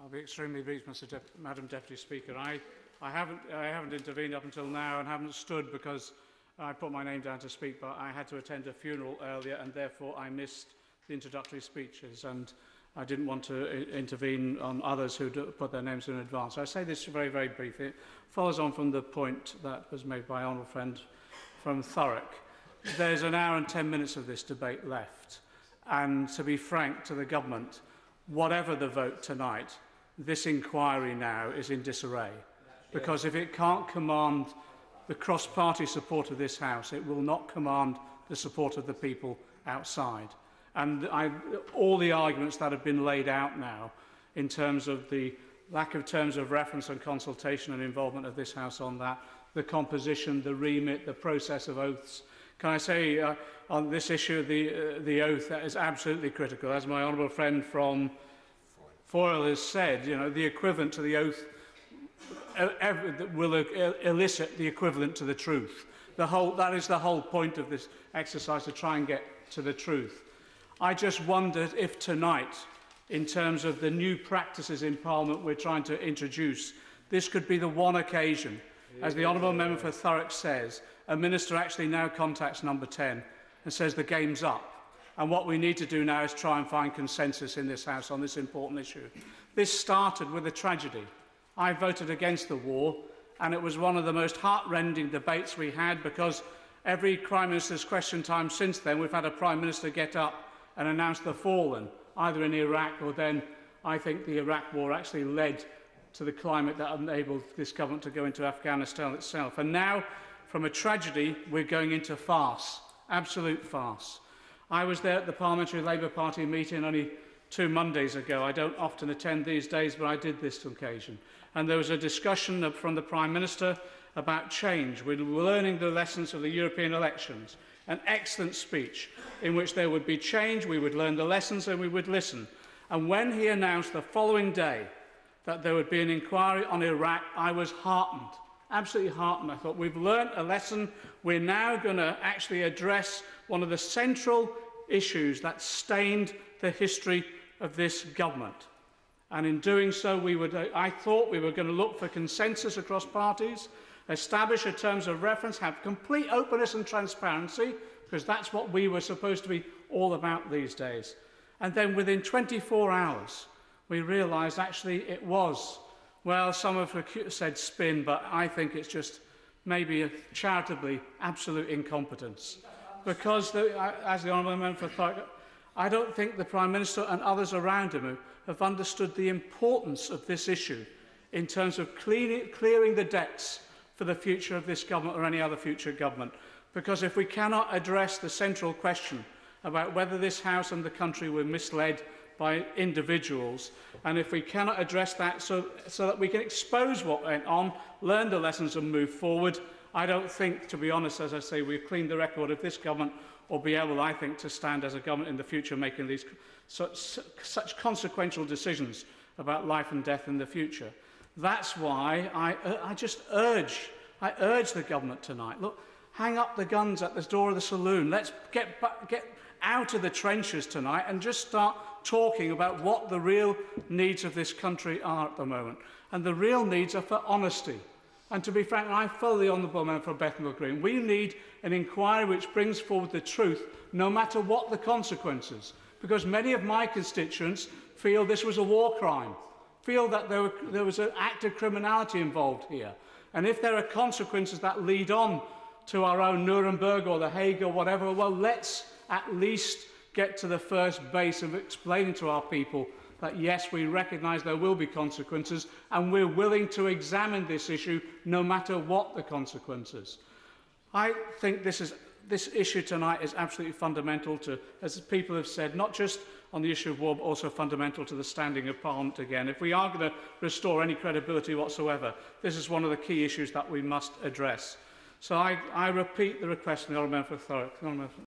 I'll be extremely brief, Madam Deputy Speaker. I haven't intervened up until now and haven't stood because I put my name down to speak, but I had to attend a funeral earlier and therefore I missed the introductory speeches, and I didn't want to intervene on others who put their names in advance. I say this very, very briefly. It follows on from the point that was made by honourable friend from Thurrock. There's an hour and 10 minutes of this debate left, and to be frank to the government, whatever the vote tonight, this inquiry now is in disarray, because if it can't command the cross-party support of this House, it will not command the support of the people outside. And all the arguments that have been laid out now in terms of the lack of terms of reference and consultation and involvement of this House on that, the composition, the remit, the process of oaths. Can I say on this issue of the oath, that is absolutely critical. As my honourable friend from Foyle has said, you know, the equivalent to the oath will elicit the equivalent to the truth. That is the whole point of this exercise, to try and get to the truth. I just wondered if tonight, in terms of the new practices in Parliament we're trying to introduce, this could be the one occasion, as the honourable member for Thurrock says, a minister actually now contacts number 10 and says the game's up. And what we need to do now is try and find consensus in this House on this important issue. This started with a tragedy. I voted against the war, and it was one of the most heart-rending debates we had, because every Prime Minister's question time since then, we've had a Prime Minister get up and announce the fallen, either in Iraq or then I think the Iraq war actually led to the climate that enabled this government to go into Afghanistan itself. And now, from a tragedy, we're going into farce, absolute farce. I was there at the Parliamentary Labour Party meeting only 2 Mondays ago. I don't often attend these days, but I did this occasion. And there was a discussion from the Prime Minister about change. We're learning the lessons of the European elections. An excellent speech in which there would be change, we would learn the lessons and we would listen. And when he announced the following day that there would be an inquiry on Iraq, I was heartened, absolutely heartened. I thought, we've learned a lesson. We're now going to actually address one of the central issues that stained the history of this government. And in doing so, I thought we were going to look for consensus across parties, establish a terms of reference, have complete openness and transparency, because that's what we were supposed to be all about these days. And then within 24 hours, we realised actually it was, well, some have said spin, but I think it's just maybe a charitably absolute incompetence. Because, as the honourable member for Thurrock, I don't think the Prime Minister and others around him have understood the importance of this issue in terms of clearing the decks for the future of this government or any other future government. Because if we cannot address the central question about whether this House and the country were misled by individuals, and if we cannot address that so that we can expose what went on, learn the lessons and move forward, I don't think, to be honest, as I say, we've cleaned the record of this government or be able, I think, to stand as a government in the future making these such consequential decisions about life and death in the future. That's why I just urge the government tonight, look, hang up the guns at the door of the saloon. Let's get out of the trenches tonight and just start talking about what the real needs of this country are at the moment. And the real needs are for honesty. And to be frank, I follow the honourable member for Bethnal Green. We need an inquiry which brings forward the truth, no matter what the consequences. Because many of my constituents feel this was a war crime, feel that there was an act of criminality involved here. And if there are consequences that lead on to our own Nuremberg or The Hague or whatever, well, let's at least get to the first base of explaining to our people that, yes, we recognise there will be consequences and we're willing to examine this issue no matter what the consequences. I think this issue tonight is absolutely fundamental to, as people have said, not just on the issue of war, but also fundamental to the standing of Parliament again. If we are going to restore any credibility whatsoever, this is one of the key issues that we must address. So I repeat the request of the honourable member for Thurrock.